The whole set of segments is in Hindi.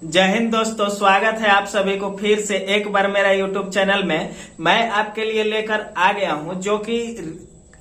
जय हिंद दोस्तों, स्वागत है आप सभी को फिर से एक बार मेरा यूट्यूब चैनल में। मैं आपके लिए लेकर आ गया हूं जो कि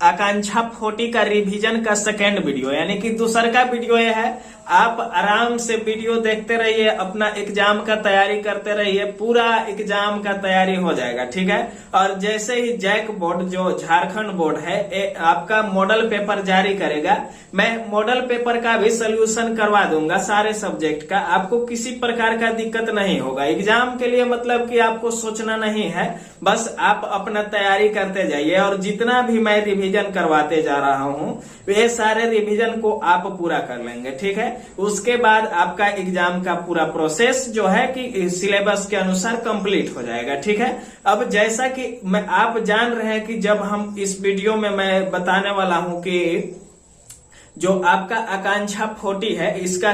आकांक्षा 40 का रिवीजन का सेकेंड वीडियो यानी कि दूसरा का वीडियो ये है। आप आराम से वीडियो देखते रहिए, अपना एग्जाम का तैयारी करते रहिए, पूरा एग्जाम का तैयारी हो जाएगा, ठीक है। और जैसे ही जैक बोर्ड जो झारखंड बोर्ड है आपका मॉडल पेपर जारी करेगा, मैं मॉडल पेपर का भी सोल्यूशन करवा दूंगा सारे सब्जेक्ट का। आपको किसी प्रकार का दिक्कत नहीं होगा एग्जाम के लिए, मतलब कि आपको सोचना नहीं है, बस आप अपना तैयारी करते जाइए। और जितना भी मैं रिवीजन करवाते जा रहा हूँ वे सारे रिवीजन को आप पूरा कर लेंगे, ठीक है। उसके बाद आपका एग्जाम का पूरा प्रोसेस जो है कि सिलेबस के अनुसार कंप्लीट हो जाएगा, ठीक है। अब जैसा कि आप जान रहे हैं कि जब हम इस वीडियो में मैं बताने वाला हूं कि जो आपका आकांक्षा 40 है इसका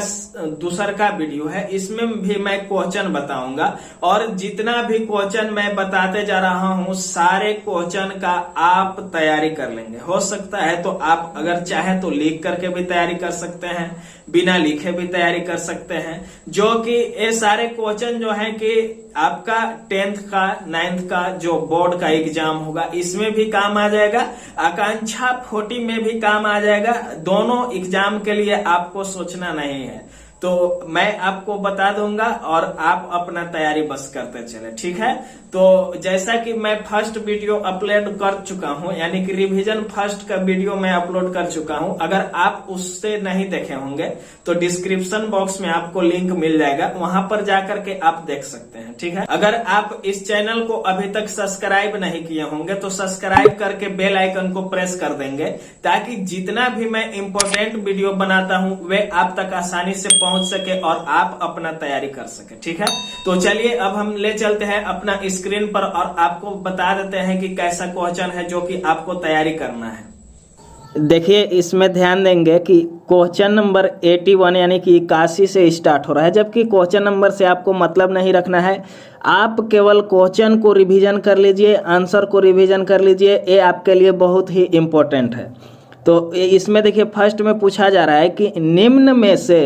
दूसरा का वीडियो है, इसमें भी मैं क्वेश्चन बताऊंगा। और जितना भी क्वेश्चन मैं बताते जा रहा हूं सारे क्वेश्चन का आप तैयारी कर लेंगे। हो सकता है तो आप अगर चाहें तो लिख करके भी तैयारी कर सकते हैं, बिना लिखे भी तैयारी कर सकते हैं। जो कि ये सारे क्वेश्चन जो है कि आपका 10th का 9th का जो बोर्ड का एग्जाम होगा इसमें भी काम आ जाएगा, आकांक्षा 40 में भी काम आ जाएगा। दोनों एग्जाम के लिए आपको सोचना नहीं है, तो मैं आपको बता दूंगा और आप अपना तैयारी बस करते चले, ठीक है। तो जैसा कि मैं फर्स्ट वीडियो अपलोड कर चुका हूं, यानी कि रिवीजन फर्स्ट का वीडियो मैं अपलोड कर चुका हूं। अगर आप उससे नहीं देखे होंगे तो डिस्क्रिप्शन बॉक्स में आपको लिंक मिल जाएगा, वहां पर जाकर के आप देख सकते हैं, ठीक है। अगर आप इस चैनल को अभी तक सब्सक्राइब नहीं किए होंगे तो सब्सक्राइब करके बेल आइकन को प्रेस कर देंगे, ताकि जितना भी मैं इम्पोर्टेंट वीडियो बनाता हूं वे आप तक आसानी से पहुंच सके और आप अपना तैयारी कर सके, ठीक है। तो चलिए अब हम ले चलते हैं अपना स्क्रीन पर और आपको बता देते हैं कि कैसा क्वेश्चन है जो कि आपको तैयारी करना है। देखिए इसमें ध्यान देंगे कि क्वेश्चन नंबर 81 यानी कि 81 से स्टार्ट हो रहा है, जबकि क्वेश्चन नंबर से आपको मतलब नहीं रखना है। आप केवल क्वेश्चन को रिवीजन कर लीजिए, आंसर को रिवीजन कर लीजिए, ये आपके लिए बहुत ही इम्पोर्टेंट है। तो इसमें देखिए फर्स्ट में पूछा जा रहा है कि निम्न में से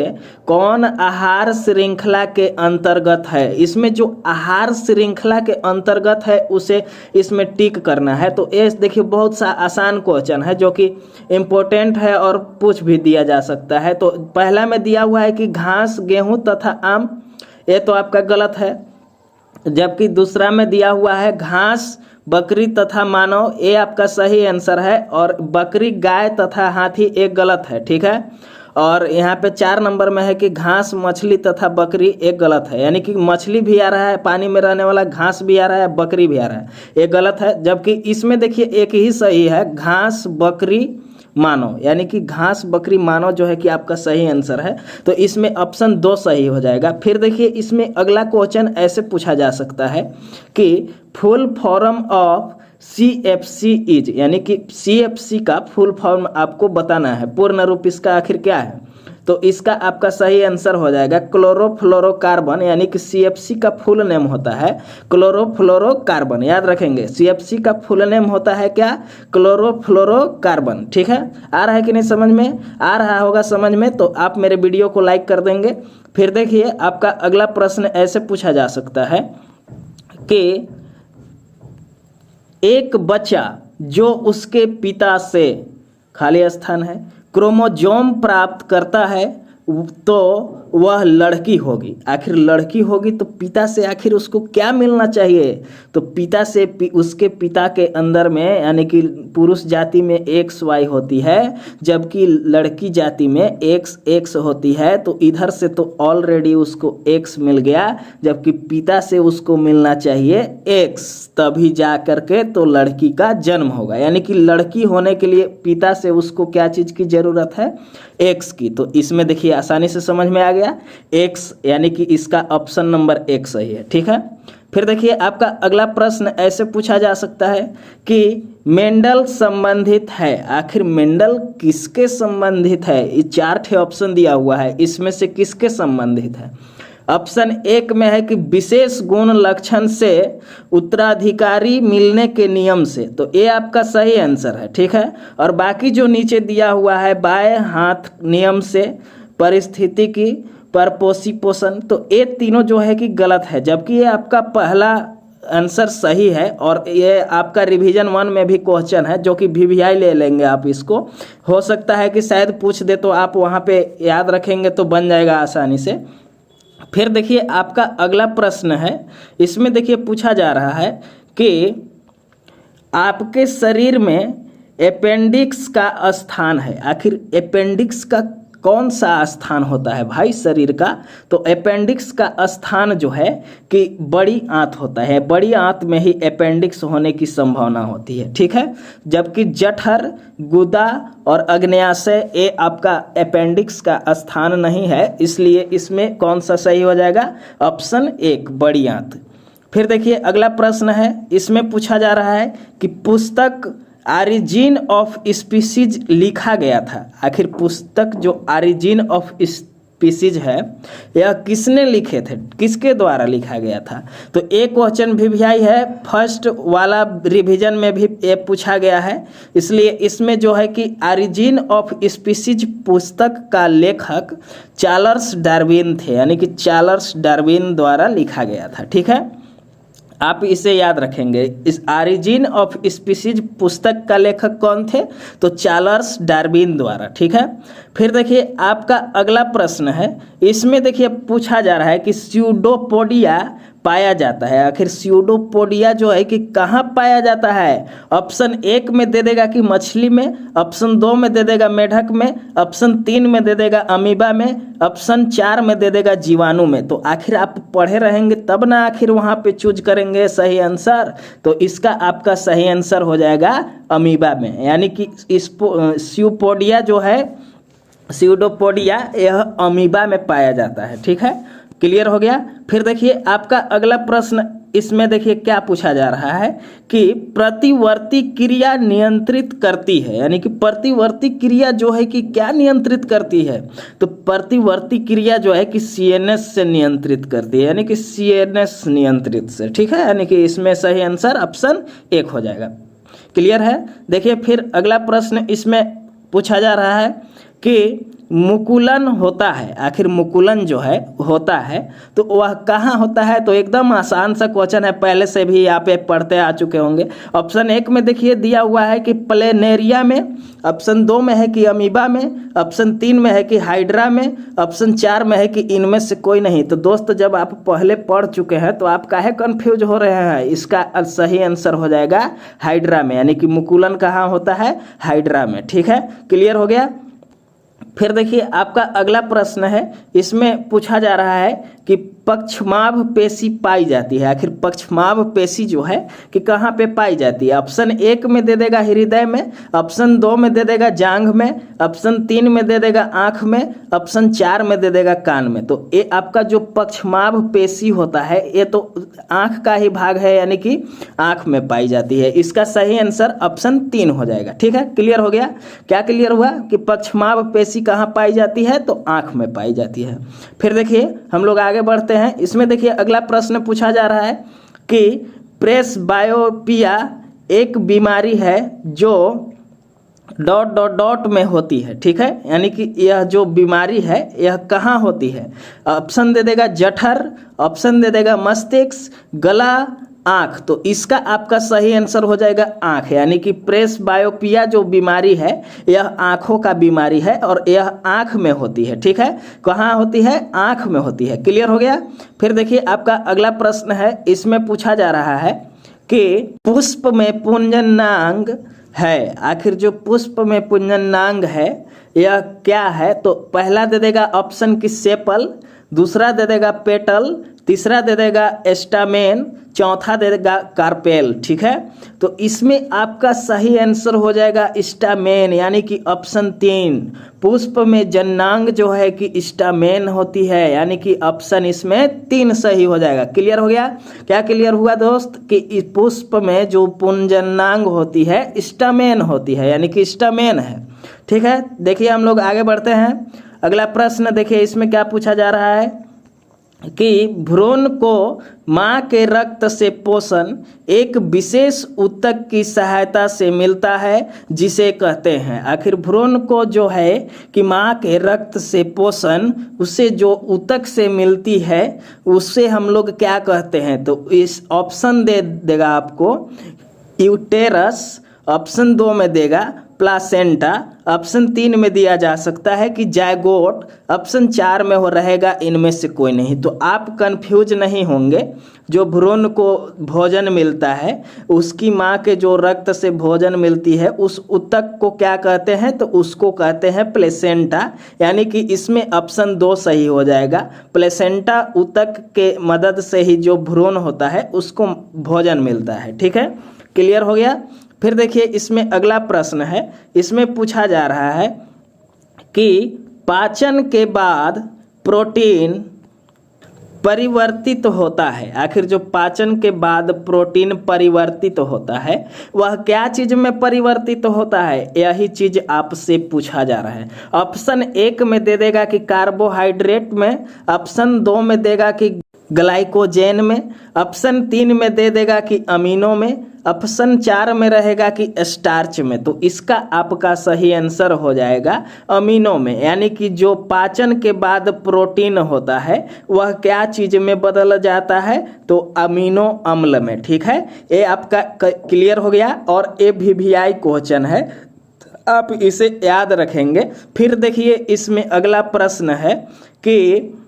कौन आहार श्रृंखला के अंतर्गत है। इसमें जो आहार श्रृंखला के अंतर्गत है उसे इसमें टिक करना है। तो ये देखिए बहुत सा आसान क्वेश्चन है जो कि इम्पोर्टेंट है और पूछ भी दिया जा सकता है। तो पहला में दिया हुआ है कि घास, गेहूं तथा आम, ये तो आपका गलत है। जबकि दूसरा में दिया हुआ है घास, बकरी तथा मानव, ये आपका सही आंसर है। और बकरी, गाय तथा हाथी एक गलत है, ठीक है। और यहाँ पे 4 नंबर में है कि घास, मछली तथा बकरी एक गलत है, यानी कि मछली भी आ रहा है, पानी में रहने वाला घास भी आ रहा है, बकरी भी आ रहा है, ये गलत है। जबकि इसमें देखिए एक ही सही है, घास, बकरी, मानव, यानी कि घास, बकरी, मानव जो है कि आपका सही आंसर है। तो इसमें ऑप्शन 2 सही हो जाएगा। फिर देखिए इसमें अगला क्वेश्चन ऐसे पूछा जा सकता है कि full form of CFC is, यानी कि CFC का फुल फॉर्म आपको बताना है, पूर्ण रूप इसका आखिर क्या है। तो इसका आपका सही आंसर हो जाएगा क्लोरोफ्लोरोकार्बन, यानी कि CFC का फुल नेम होता है क्लोरोफ्लोरोकार्बन। याद रखेंगे CFC का फुल नेम होता है क्या, क्लोरोफ्लोरोकार्बन, ठीक है। आ रहा है कि नहीं समझ में? आ रहा होगा समझ में तो आप मेरे वीडियो को लाइक कर देंगे। फिर देखिए आपका अगला प्रश्न ऐसे पूछा जा सकता है कि एक बच्चा जो उसके पिता से, खाली स्थान है, क्रोमोजोम प्राप्त करता है तो वह लड़की होगी। आखिर लड़की होगी तो पिता से आखिर उसको क्या मिलना चाहिए? तो पिता से उसके पिता के अंदर में, यानी कि पुरुष जाति में XY होती है, जबकि लड़की जाति में XX होती है। तो इधर से तो ऑलरेडी उसको X मिल गया, जबकि पिता से उसको मिलना चाहिए X, तभी जा करके तो लड़की का जन्म होगा। यानी कि लड़की होने के लिए पिता से उसको क्या चीज़ की ज़रूरत है? X की। तो इसमें देखिए आसानी से समझ में आ गया X, यानी कि इसका ऑप्शन नंबर 1 सही है, ठीक है। फिर देखिए आपका अगला प्रश्न ऐसे पूछा जा सकता है कि मेंडल संबंधित है। आखिर मेंडल किसके संबंधित है? ये 4 ठे ऑप्शन दिया हुआ है, इसमें से किसके संबंधित है? ऑप्शन 1 में है कि विशेष गुण लक्षण से उत्तराधिकारी मिलने के नियम से, तो ये आपका सही आंसर है, ठीक है। और बाकी जो नीचे दिया हुआ है बाएं हाथ नियम से, परिस्थिति की, परपोषण, तो ये तीनों जो है कि गलत है, जबकि ये आपका पहला आंसर सही है और ये आपका रिवीजन 1 में भी क्वेश्चन है जो कि VVI ले लेंगे आप इसको। हो सकता है कि शायद पूछ दे तो आप वहाँ पे याद रखेंगे तो बन जाएगा आसानी से। फिर देखिए आपका अगला प्रश्न है, इसमें देखिए पूछा जा रहा है कि आपके शरीर में अपेंडिक्स का स्थान है, आखिर अपेंडिक्स का कौन सा स्थान होता है भाई शरीर का? तो अपेंडिक्स का स्थान जो है कि बड़ी आंत होता है, बड़ी आंत में ही अपेंडिक्स होने की संभावना होती है, ठीक है। जबकि जठर, गुदा और अग्न्याशय ये आपका अपेंडिक्स का स्थान नहीं है, इसलिए इसमें कौन सा सही हो जाएगा? ऑप्शन 1 बड़ी आंत। फिर देखिए अगला प्रश्न है, इसमें पूछा जा रहा है कि पुस्तक ऑरिजिन ऑफ स्पीसीज लिखा गया था, आखिर पुस्तक जो ऑरिजिन ऑफ स्पीसीज है यह किसने लिखे थे, किसके द्वारा लिखा गया था? तो एक क्वेश्चन VVI है, फर्स्ट वाला रिवीजन में भी ये पूछा गया है, इसलिए इसमें जो है कि ऑरिजिन ऑफ स्पीसीज पुस्तक का लेखक चार्ल्स डार्विन थे, यानी कि चार्ल्स डार्विन द्वारा लिखा गया था, ठीक है। आप इसे याद रखेंगे, इस ऑरिजिन ऑफ स्पीसीज पुस्तक का लेखक कौन थे? तो चार्ल्स डार्विन द्वारा, ठीक है। फिर देखिए आपका अगला प्रश्न है, इसमें देखिए पूछा जा रहा है कि स्यूडोपोडिया पाया जाता है, आखिर स्यूडोपोडिया जो है कि कहाँ पाया जाता है? ऑप्शन 1 में दे देगा कि मछली में, ऑप्शन 2 में दे देगा मेढक में, ऑप्शन 3 में दे देगा अमीबा में, ऑप्शन 4 में दे देगा जीवाणु में। तो आखिर आप पढ़े रहेंगे तब ना आखिर वहाँ पे चूज करेंगे सही आंसर। तो इसका आपका सही आंसर हो जाएगा अमीबा में, यानी कि स्यूडोपोडिया जो है, स्यूडोपोडिया यह अमीबा में पाया जाता है, ठीक है। क्लियर हो गया। फिर देखिए आपका अगला प्रश्न, इसमें देखिए क्या पूछा जा रहा है कि प्रतिवर्ती क्रिया नियंत्रित करती है, यानी कि प्रतिवर्ती क्रिया जो है कि क्या नियंत्रित करती है? तो प्रतिवर्ती क्रिया जो है कि CNS से नियंत्रित करती है, यानी कि CNS नियंत्रित से, ठीक है। यानी कि इसमें सही आंसर ऑप्शन 1 हो जाएगा। क्लियर है। देखिए फिर अगला प्रश्न इसमें पूछा जा रहा है कि मुकुलन होता है, आखिर मुकुलन जो है होता है तो वह कहाँ होता है? तो एकदम आसान सा क्वेश्चन है, पहले से भी आप पढ़ते आ चुके होंगे। ऑप्शन 1 में देखिए दिया हुआ है कि प्लेनेरिया में, ऑप्शन 2 में है कि अमीबा में, ऑप्शन 3 में है कि हाइड्रा में, ऑप्शन 4 में है कि इनमें से कोई नहीं। तो दोस्त जब आप पहले पढ़ चुके हैं तो आप काहे कंफ्यूज हो रहे हैं? इसका सही आंसर हो जाएगा हाइड्रा में, यानी कि मुकुलन कहाँ होता है? हाइड्रा में, ठीक है। क्लियर हो गया। फिर देखिए आपका अगला प्रश्न है, इसमें पूछा जा रहा है कि पक्षमाभ पेशी पाई जाती है, आखिर पक्षमाभ पेशी जो है कि कहाँ पे पाई जाती है? ऑप्शन 1 में दे देगा हृदय में, ऑप्शन 2 में दे देगा जांघ में, ऑप्शन 3 में दे देगा आँख में, ऑप्शन 4 में दे देगा कान में। तो ये आपका जो पक्षमाभ पेशी होता है ये तो आँख का ही भाग है, यानी कि आँख में पाई जाती है। इसका सही आंसर ऑप्शन 3 हो जाएगा, ठीक है। क्लियर हो गया। क्या क्लियर हुआ कि पक्षमाभ पेशी कहाँ पाई जाती है? तो आँख में पाई जाती है। फिर देखिए हम लोग आगे बढ़ते हैं, इसमें देखिए अगला प्रश्न पूछा जा रहा है कि प्रेसबायोपिया एक बीमारी है जो ... में होती है, ठीक है। यानी कि यह जो बीमारी है यह कहाँ होती है? ऑप्शन दे देगा जठर, ऑप्शन दे देगा मस्तिष्क, गला, आँख। तो इसका आपका सही आंसर हो जाएगा आँख, यानी कि प्रेसबायोपिया जो बीमारी है यह आँखों का बीमारी है और यह आँख में होती है, ठीक है। कहाँ होती है? आँख में होती है। क्लियर हो गया। फिर देखिए आपका अगला प्रश्न है, इसमें पूछा जा रहा है कि पुष्प में पुंजनांग है, आखिर जो पुष्प में पुंजनांग है यह क्या है? तो पहला दे देगा ऑप्शन की सेपल, दूसरा दे देगा पेटल, तीसरा दे देगा एस्टामेन, चौथा दे देगा कार्पेल, ठीक है। तो इसमें आपका सही आंसर हो जाएगा स्टामेन, यानी कि ऑप्शन 3। पुष्प में जननांग जो है कि स्टामेन होती है, यानी कि ऑप्शन इसमें 3 सही हो जाएगा। क्लियर हो गया। क्या क्लियर हुआ दोस्त कि इस पुष्प में जो पुंजनांग होती है स्टामेन होती है, यानी कि स्टामेन है, ठीक है। देखिए हम लोग आगे बढ़ते हैं। अगला प्रश्न देखिए इसमें क्या पूछा जा रहा है कि भ्रूण को मां के रक्त से पोषण एक विशेष ऊतक की सहायता से मिलता है जिसे कहते हैं। आखिर भ्रूण को जो है कि मां के रक्त से पोषण उसे जो ऊतक से मिलती है उससे हम लोग क्या कहते हैं। तो इस ऑप्शन दे देगा आपको यूटेरस, ऑप्शन 2 में देगा प्लासेंटा, ऑप्शन 3 में दिया जा सकता है कि जायगोट, ऑप्शन 4 में हो रहेगा इनमें से कोई नहीं। तो आप कंफ्यूज नहीं होंगे। जो भ्रूण को भोजन मिलता है उसकी माँ के जो रक्त से भोजन मिलती है उस ऊतक को क्या कहते हैं, तो उसको कहते हैं प्लेसेंटा। यानी कि इसमें ऑप्शन 2 सही हो जाएगा। प्लेसेंटा ऊतक के मदद से ही जो भ्रूण होता है उसको भोजन मिलता है। ठीक है, क्लियर हो गया। फिर देखिए इसमें अगला प्रश्न है। इसमें पूछा जा रहा है कि पाचन के बाद प्रोटीन परिवर्तित होता है। आखिर जो पाचन के बाद प्रोटीन परिवर्तित होता है वह क्या चीज में परिवर्तित होता है, यही चीज आपसे पूछा जा रहा है। ऑप्शन 1 में दे देगा कि कार्बोहाइड्रेट में, ऑप्शन 2 में देगा कि ग्लाइकोजेन में, ऑप्शन 3 में दे देगा कि अमीनो में, ऑप्शन 4 में रहेगा कि स्टार्च में। तो इसका आपका सही आंसर हो जाएगा अमीनो में। यानी कि जो पाचन के बाद प्रोटीन होता है वह क्या चीज में बदल जाता है, तो अमीनो अम्ल में। ठीक है, ये आपका क्लियर हो गया और ये VVI क्वेश्चन है, आप इसे याद रखेंगे। फिर देखिए इसमें अगला प्रश्न है कि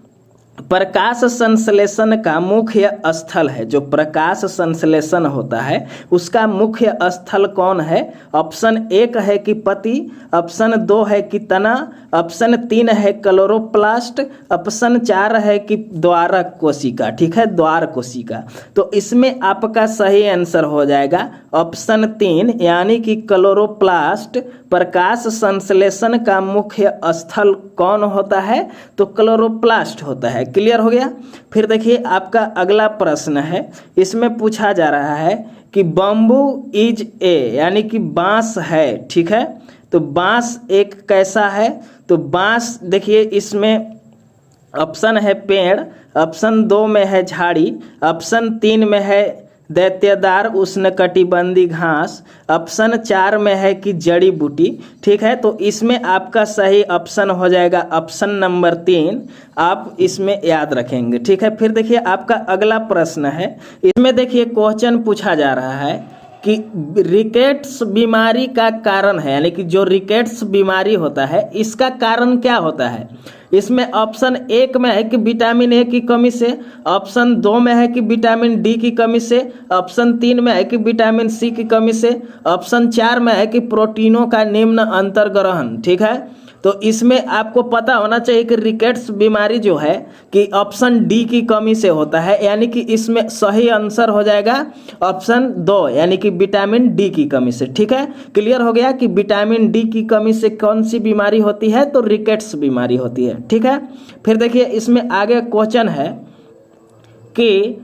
प्रकाश संश्लेषण का मुख्य स्थल है। जो प्रकाश संश्लेषण होता है उसका मुख्य स्थल कौन है। ऑप्शन 1 है कि पत्ती, ऑप्शन 2 है कि तना, ऑप्शन 3 है क्लोरोप्लास्ट, ऑप्शन 4 है कि द्वारक कोशिका। ठीक है, द्वार कोशिका। तो इसमें आपका सही आंसर हो जाएगा ऑप्शन 3 यानी कि क्लोरोप्लास्ट। प्रकाश संश्लेषण का मुख्य स्थल कौन होता है, तो क्लोरोप्लास्ट होता है। क्लियर हो गया। फिर देखिए आपका अगला प्रश्न है। इसमें पूछा जा रहा है कि बम्बू इज ए, यानी कि बांस है। ठीक है, तो बांस एक कैसा है, तो बांस देखिए इसमें ऑप्शन है पेड़, ऑप्शन 2 में है झाड़ी, ऑप्शन 3 में है दैत्यदार उष्णकटिबंधीय घास, ऑप्शन 4 में है कि जड़ी बूटी। ठीक है, तो इसमें आपका सही ऑप्शन हो जाएगा ऑप्शन नंबर 3। आप इसमें याद रखेंगे। ठीक है, फिर देखिए आपका अगला प्रश्न है। इसमें देखिए क्वेश्चन पूछा जा रहा है कि रिकेट्स बीमारी का कारण है, यानी कि जो रिकेट्स बीमारी होता है इसका कारण क्या होता है। इसमें ऑप्शन 1 में है कि विटामिन ए की कमी से, ऑप्शन 2 में है कि विटामिन डी की कमी से, ऑप्शन 3 में है कि विटामिन सी की कमी से, ऑप्शन 4 में है कि प्रोटीनों का निम्न अंतर्ग्रहण। ठीक है, तो इसमें आपको पता होना चाहिए कि रिकेट्स बीमारी जो है कि ऑप्शन डी की कमी से होता है। यानी कि इसमें सही आंसर हो जाएगा ऑप्शन 2 यानी कि विटामिन डी की कमी से। ठीक है, क्लियर हो गया कि विटामिन डी की कमी से कौन सी बीमारी होती है, तो रिकेट्स बीमारी होती है। ठीक है, फिर देखिए इसमें आगे क्वेश्चन है कि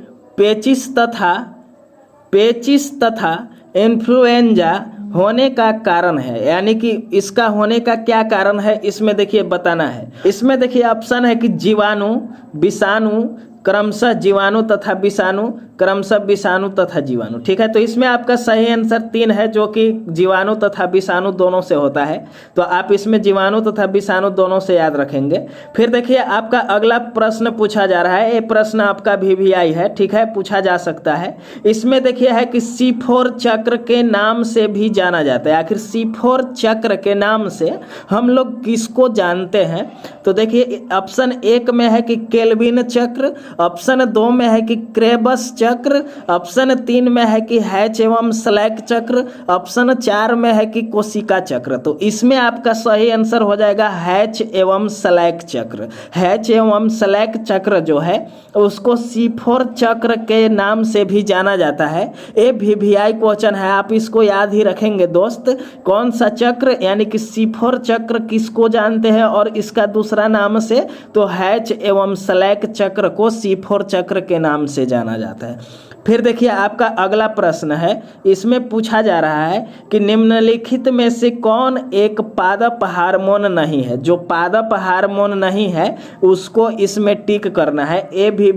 पेचिस तथा इन्फ्लुएंजा होने का कारण है, यानी कि इसका होने का क्या कारण है इसमें देखिए बताना है। इसमें देखिए ऑप्शन है कि जीवाणु, विषाणु, क्रमशः जीवाणु तथा विषाणु, क्रमशः विषाणु तथा जीवाणु। ठीक है, तो इसमें आपका सही आंसर 3 है जो कि जीवाणु तथा विषाणु दोनों से होता है। तो आप इसमें जीवाणु तथा विषाणु दोनों से याद रखेंगे। फिर देखिए आपका अगला प्रश्न पूछा जा रहा है। ये प्रश्न आपका VVI है। ठीक है, पूछा जा सकता है। इसमें देखिए है कि C4 चक्र के नाम से भी जाना जाता है। आखिर C4 चक्र के नाम से हम लोग किसको जानते हैं, तो देखिए ऑप्शन 1 में है कि केल्विन चक्र, ऑप्शन 2 में है कि क्रेबस चक्र, ऑप्शन 3 में है कि हैच एवं स्लैक चक्र, ऑप्शन 4 में है कि कोशिका चक्र। तो इसमें आपका सही आंसर हो जाएगा हैच एवं स्लैक चक्र। हैच एवं स्लैक चक्र जो है उसको C4 चक्र के नाम से भी जाना जाता है। ये VVI क्वेश्चन है, आप इसको याद ही रखेंगे दोस्त। कौन सा चक्र, यानी कि C4 चक्र किसको जानते हैं और इसका दूसरा नाम से, तो हैच एवं स्लैक चक्र को C4 चक्र के नाम से जाना जाता है। है। फिर देखिए आपका अगला प्रश्न है, इसमें पूछा जा रहा है कि निम्नलिखित में से कौन एक पादप हार्मोन नहीं है। जो पादप हार्मोन नहीं है उसको इसमें टिक करना है। ए भी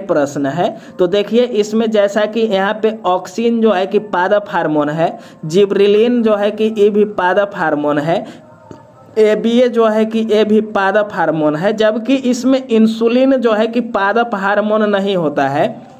प्रश्न है। तो देखिए इसमें जैसा कि यहाँ पे ऑक्सिन जो है कि पादप हार्मोन है, जिब्रेलिन जो है कि ये भी पादप हार्मोन है, एबीए जो है कि ये भी पादप हार्मोन है, जबकि इसमें इंसुलिन जो है कि पादप हार्मोन नहीं होता है।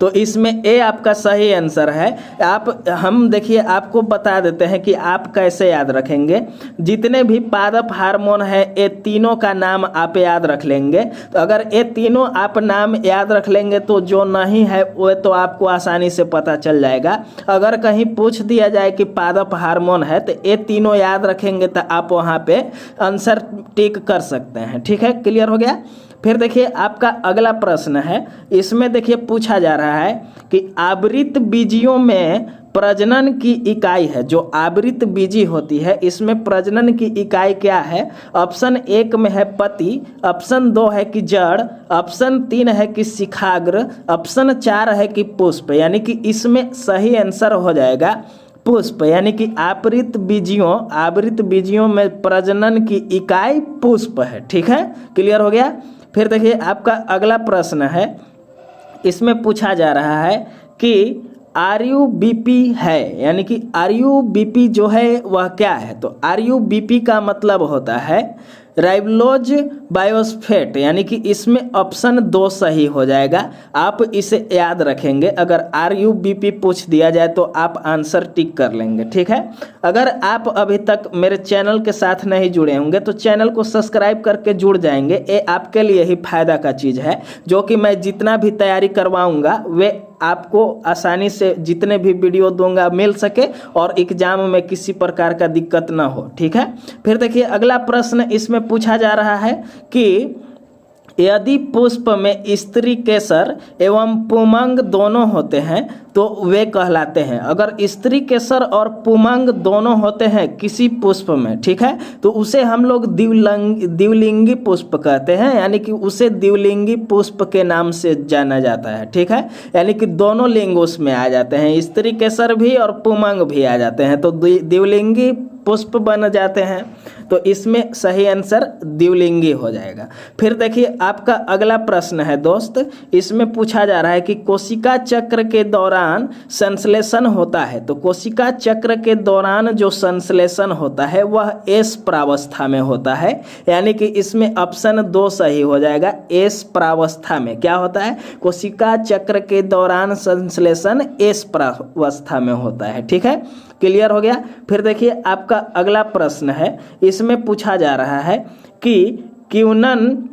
तो इसमें ए आपका सही आंसर है। हम देखिए आपको बता देते हैं कि आप कैसे याद रखेंगे। जितने भी पादप हार्मोन है ये तीनों का नाम आप याद रख लेंगे। तो अगर ये तीनों आप नाम याद रख लेंगे तो जो नहीं है वो तो आपको आसानी से पता चल जाएगा। अगर कहीं पूछ दिया जाए कि पादप हार्मोन है तो ये तीनों याद रखेंगे तो आप वहाँ पे आंसर टिक कर सकते हैं। ठीक है, क्लियर हो गया। फिर देखिए आपका अगला प्रश्न है, इसमें देखिए पूछा जा रहा है कि आवृत बीजियों में प्रजनन की इकाई है। जो आवृत बीजी होती है इसमें प्रजनन की इकाई क्या है। ऑप्शन 1 में है पति, ऑप्शन 2 है कि जड़, ऑप्शन 3 है कि शिखाग्र, ऑप्शन 4 है कि पुष्प। यानी कि इसमें सही आंसर हो जाएगा पुष्प। यानी कि आवृत बीजियों में प्रजनन की इकाई पुष्प है। ठीक है, क्लियर हो गया। फिर देखिए आपका अगला प्रश्न है, इसमें पूछा जा रहा है कि आरयूबीपी है, यानी कि आरयूबीपी जो है वह क्या है। तो आरयूबीपी का मतलब होता है राइबोलोज बायोस्फेट, यानी कि इसमें ऑप्शन 2 सही हो जाएगा। आप इसे याद रखेंगे। अगर आरयूबीपी पूछ दिया जाए तो आप आंसर टिक कर लेंगे। ठीक है, अगर आप अभी तक मेरे चैनल के साथ नहीं जुड़े होंगे तो चैनल को सब्सक्राइब करके जुड़ जाएंगे। ये आपके लिए ही फायदा का चीज़ है, जो कि मैं जितना भी तैयारी करवाऊंगा वे आपको आसानी से जितने भी वीडियो दूंगा मिल सके और एग्जाम में किसी प्रकार का दिक्कत ना हो। ठीक है, फिर देखिए अगला प्रश्न इसमें पूछा जा रहा है कि यदि पुष्प में स्त्री केसर एवं पुमंग दोनों होते हैं तो वे कहलाते हैं। अगर स्त्री केसर और पुमंग दोनों होते हैं किसी पुष्प में, ठीक है, तो उसे हम लोग द्विलिंगी पुष्प कहते हैं। यानी कि उसे द्विलिंगी पुष्प के नाम से जाना जाता है। ठीक है, यानी कि दोनों लिंग उसमें आ जाते हैं, स्त्री केसर भी और पुमंग भी आ जाते हैं, तो द्विलिंगी पुष्प बन जाते हैं। तो इसमें सही आंसर द्विलिंगी हो जाएगा। फिर देखिए आपका अगला प्रश्न है दोस्त, इसमें पूछा जा रहा है कि कोशिका चक्र के दौरान संश्लेषण होता है। तो कोशिका चक्र के दौरान जो संश्लेषण होता है वह एस प्रावस्था में होता है। यानी कि इसमें ऑप्शन 2 सही हो जाएगा। एस प्रावस्था में क्या होता है, कोशिका चक्र के दौरान संश्लेषण एस प्रावस्था में होता है। ठीक है, क्लियर हो गया। फिर देखिए आपका अगला प्रश्न है, इसमें पूछा जा रहा है कि किण्वन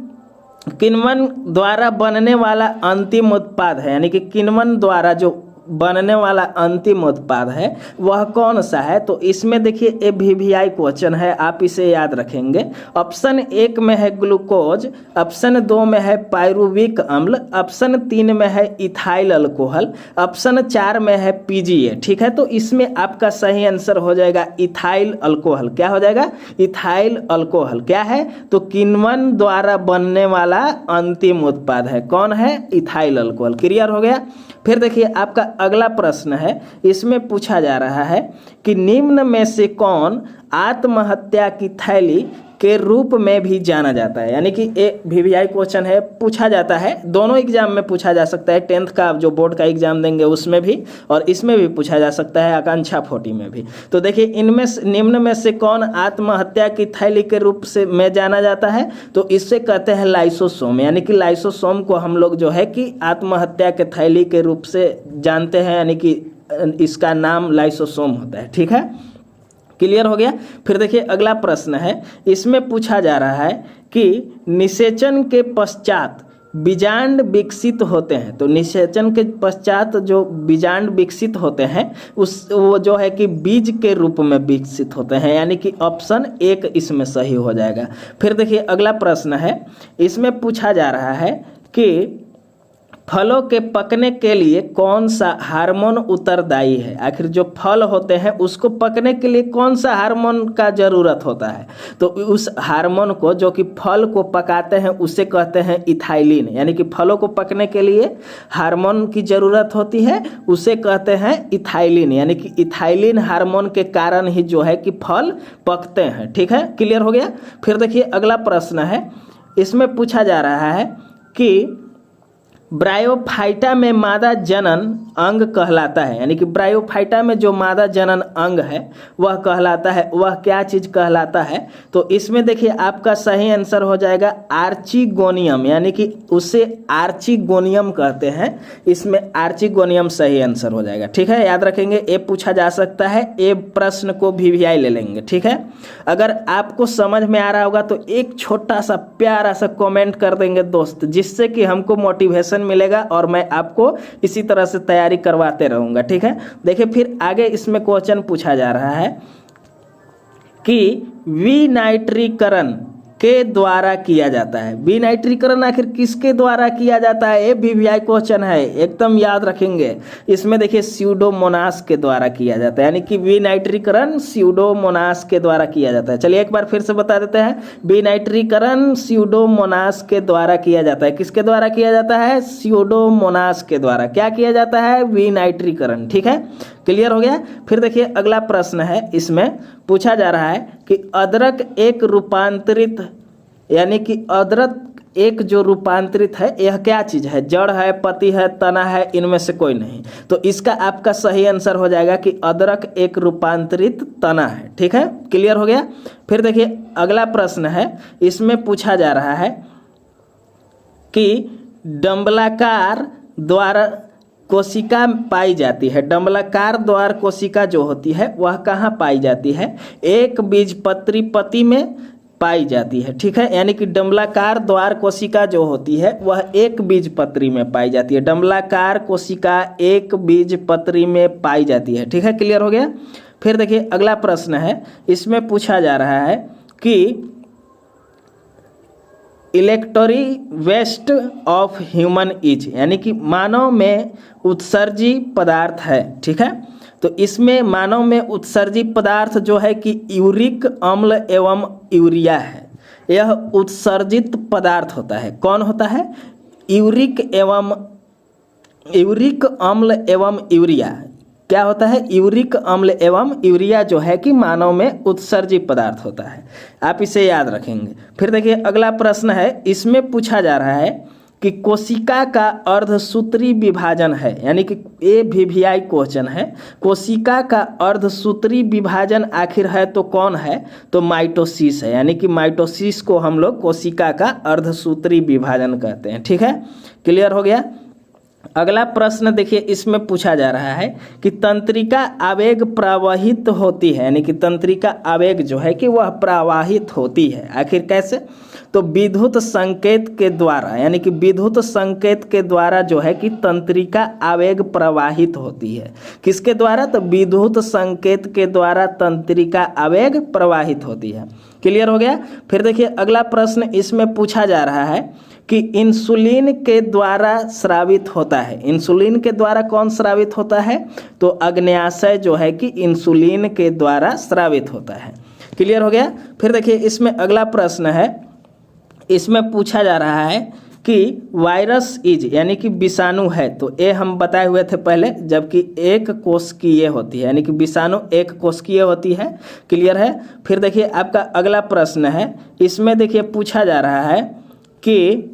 द्वारा बनने वाला अंतिम उत्पाद है। यानी कि किण्वन द्वारा जो बनने वाला अंतिम उत्पाद है वह कौन सा है। तो इसमें देखिए ABVI क्वेश्चन है, आप इसे याद रखेंगे। ऑप्शन 1 में है ग्लूकोज, ऑप्शन 2 में है पायरुविक अम्ल, ऑप्शन 3 में है इथाइल अल्कोहल, ऑप्शन 4 में है PGA। ठीक है, तो इसमें आपका सही आंसर हो जाएगा इथाइल अल्कोहल। क्या हो जाएगा, इथाइल अल्कोहल। क्या है, तो किण्वन द्वारा बनने वाला अंतिम उत्पाद है। कौन है, इथाइल अल्कोहल। क्लियर हो गया। फिर देखिए आपका अगला प्रश्न है, इसमें पूछा जा रहा है कि निम्न में से कौन आत्महत्या की थैली के रूप में भी जाना जाता है। यानी कि ABVI क्वेश्चन है, पूछा जाता है, दोनों एग्जाम में पूछा जा सकता है। 10th का जो बोर्ड का एग्जाम देंगे उसमें भी और इसमें भी पूछा जा सकता है, आकांक्षा 40 में भी। तो देखिए इनमें निम्न में से कौन आत्महत्या की थैली के रूप से में जाना जाता है। तो इससे कहते हैं लाइसोसोम। यानी कि लाइसोसोम को हम लोग जो है कि आत्महत्या के थैली के रूप से जानते हैं, यानी कि इसका नाम लाइसोसोम होता है। ठीक है, क्लियर हो गया। फिर देखिए अगला प्रश्न है, इसमें पूछा जा रहा है कि निषेचन के पश्चात बीजांड विकसित होते हैं। तो निषेचन के पश्चात जो बीजांड विकसित होते हैं वो जो है कि बीज के रूप में विकसित होते हैं। यानी कि ऑप्शन 1 इसमें सही हो जाएगा। फिर देखिए अगला प्रश्न है, इसमें पूछा जा रहा है कि फलों के पकने के लिए कौन सा हार्मोन उत्तरदायी है? आखिर जो फल होते हैं उसको पकने के लिए कौन सा हार्मोन का जरूरत होता है? तो उस हार्मोन को जो कि फल को पकाते हैं उसे कहते हैं इथाइलिन। यानी कि फलों को पकने के लिए हार्मोन की जरूरत होती है, उसे कहते हैं इथाइलिन। यानी कि इथाइलिन हार्मोन के कारण ही जो है कि फल पकते हैं। ठीक है, क्लियर हो गया। फिर देखिए अगला प्रश्न है, इसमें पूछा जा रहा है कि ब्रायोफाइटा में मादा जनन अंग कहलाता है। यानी कि ब्रायोफाइटा में जो मादा जनन अंग है वह कहलाता है, वह क्या चीज कहलाता है? तो इसमें देखिए आपका सही आंसर हो जाएगा आर्चिगोनियम। यानी कि उसे आर्चिगोनियम कहते हैं, इसमें आर्चिगोनियम सही आंसर हो जाएगा। ठीक है, याद रखेंगे, ये पूछा जा सकता है, ये प्रश्न को VVI ले लेंगे। ठीक है, अगर आपको समझ में आ रहा होगा तो एक छोटा सा प्यारा सा कमेंट कर देंगे दोस्त, जिससे कि हमको मोटिवेशन मिलेगा और मैं आपको इसी तरह से तैयारी करवाते रहूंगा। ठीक है, देखिए फिर आगे इसमें क्वेश्चन पूछा जा रहा है कि विनाइट्रीकरण के द्वारा किया जाता है। विनाइट्रीकरण आखिर किसके द्वारा किया जाता है? ये VVI क्वेश्चन है, एकदम याद रखेंगे। इसमें देखिए स्यूडोमोनास के द्वारा किया जाता है। यानी कि विनाइट्रीकरण स्यूडोमोनास के द्वारा किया जाता है। चलिए एक बार फिर से बता देते हैं, विनाइट्रीकरण स्यूडोमोनास के द्वारा किया जाता है। किसके द्वारा किया जाता है? स्यूडोमोनास के द्वारा क्या किया जाता है? विनाइट्रीकरण। ठीक है, क्लियर हो गया। फिर देखिए अगला प्रश्न है, इसमें पूछा जा रहा है कि अदरक एक रूपांतरित, यानी कि अदरक एक जो रूपांतरित है यह क्या चीज है? जड़ है, पत्ती है, तना है, इनमें से कोई नहीं। तो इसका आपका सही आंसर हो जाएगा कि अदरक एक रूपांतरित तना है। ठीक है, क्लियर हो गया। फिर देखिए अगला प्रश्न है, इसमें पूछा जा रहा है कि डंबलाकार द्वारा कोशिका पाई जाती है। डंबलाकार द्वार कोशिका जो होती है वह कहाँ पाई जाती है? एक बीजपत्री पत्ती में पाई जाती है। ठीक है, यानी कि डंबलाकार द्वार कोशिका जो होती है वह एक बीजपत्री में पाई जाती है। डंबलाकार कोशिका एक बीजपत्री में पाई जाती है। ठीक है, क्लियर हो गया। फिर देखिए अगला प्रश्न है, इसमें पूछा जा रहा है कि इलेक्ट्री वेस्ट ऑफ ह्यूमन इज, यानी कि मानव में उत्सर्जी पदार्थ है। ठीक है, तो इसमें मानव में उत्सर्जी पदार्थ जो है कि यूरिक अम्ल एवं यूरिया है। यह उत्सर्जित पदार्थ होता है। कौन होता है? यूरिक अम्ल एवं यूरिया। क्या होता है? यूरिक अम्ल एवं यूरिया जो है कि मानव में उत्सर्जी पदार्थ होता है। आप इसे याद रखेंगे। फिर देखिए अगला प्रश्न है, इसमें पूछा जा रहा है कि कोशिका का अर्धसूत्री विभाजन है। यानी कि ये VVI क्वेश्चन है, कोशिका का अर्धसूत्री विभाजन आखिर है तो कौन है? तो माइटोसिस है। यानी कि माइटोसिस को हम लोग कोशिका का अर्धसूत्री विभाजन कहते हैं। ठीक है, क्लियर हो गया। अगला प्रश्न देखिए, इसमें पूछा जा रहा है कि तंत्रिका आवेग प्रवाहित होती है। यानी कि तंत्रिका आवेग जो है कि वह प्रवाहित होती है। आखिर कैसे? तो विद्युत संकेत के द्वारा। यानी कि विद्युत संकेत के द्वारा जो है कि तंत्रिका आवेग प्रवाहित होती है। किसके द्वारा? तो विद्युत संकेत के द्वारा तंत्रिका आवेग प्रवाहित होती है। क्लियर हो गया। फिर देखिए अगला प्रश्न, इसमें पूछा जा रहा है कि इंसुलिन के द्वारा स्रावित होता है। इंसुलिन के द्वारा कौन स्रावित होता है? तो अग्न्याशय जो है कि इंसुलिन के द्वारा स्रावित होता है। क्लियर हो गया। फिर देखिए इसमें अगला प्रश्न है, इसमें पूछा जा रहा है कि वायरस इज, यानी कि विषाणु है। तो ये हम बताए हुए थे पहले, जबकि एक कोशिकीय होती है। यानी कि विषाणु एक कोशिकीय होती है। क्लियर है। फिर देखिए आपका अगला प्रश्न है, इसमें देखिए पूछा जा रहा है कि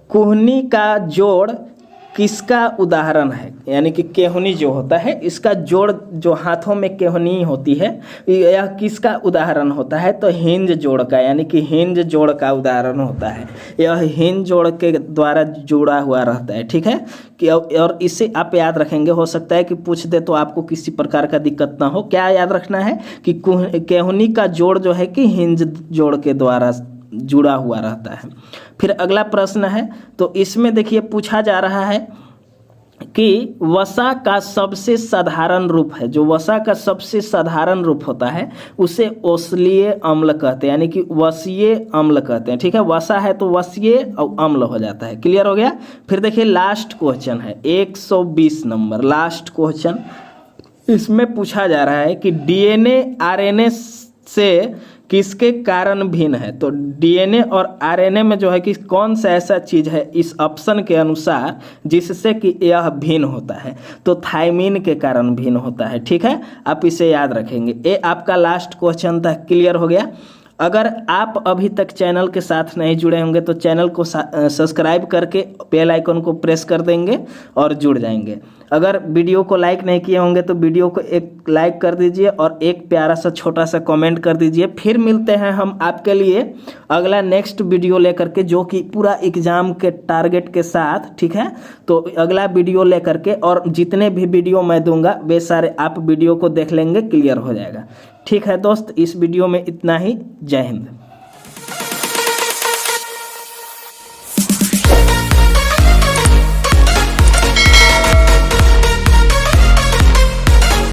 कुहनी का जोड़ किसका उदाहरण है? यानी कि केहुनी जो होता है, इसका जोड़ जो हाथों में केहुनी होती है, यह किसका उदाहरण होता है? तो हिंज जोड़ का। यानी कि हिंज जोड़ का उदाहरण होता है। यह हिंज जोड़ के द्वारा जुड़ा हुआ रहता है। ठीक है, कि और इसे आप याद रखेंगे। हो सकता है कि पूछ दे तो आपको किसी प्रकार का दिक्कत ना हो। क्या याद रखना है कि केहुनी का जोड़ जो है कि हिंज जोड़ के द्वारा जुड़ा हुआ रहता है। फिर अगला प्रश्न है, तो इसमें देखिए पूछा जा रहा है कि वसा का सबसे साधारण रूप है, जो वसा का सबसे साधारण रूप होता है उसे ओसलीय अम्ल कहते हैं, यानी कि वसीय अम्ल कहते हैं। ठीक है, वसा है तो वसीय और अम्ल हो जाता है। क्लियर हो गया। फिर देखिए लास्ट क्वेश्चन है 120 नंबर, लास्ट क्वेश्चन। इसमें पूछा जा रहा है कि डीएनए आरएनए से किसके कारण भिन्न है। तो डीएनए और आरएनए में जो है कि कौन सा ऐसा चीज है इस ऑप्शन के अनुसार जिससे कि यह भिन्न होता है, तो थायमिन के कारण भिन्न होता है। ठीक है, आप इसे याद रखेंगे। ये आपका लास्ट क्वेश्चन था। क्लियर हो गया। अगर आप अभी तक चैनल के साथ नहीं जुड़े होंगे तो चैनल को सब्सक्राइब करके बेल आइकन को प्रेस कर देंगे और जुड़ जाएंगे। अगर वीडियो को लाइक नहीं किए होंगे तो वीडियो को एक लाइक कर दीजिए और एक प्यारा सा छोटा सा कमेंट कर दीजिए। फिर मिलते हैं हम आपके लिए अगला नेक्स्ट वीडियो लेकर के, जो कि पूरा एग्जाम के टारगेट के साथ। ठीक है, तो अगला वीडियो लेकर के, और जितने भी वीडियो मैं दूंगा वे सारे आप वीडियो को देख लेंगे, क्लियर हो जाएगा। ठीक है दोस्त, इस वीडियो में इतना ही। जय हिंद।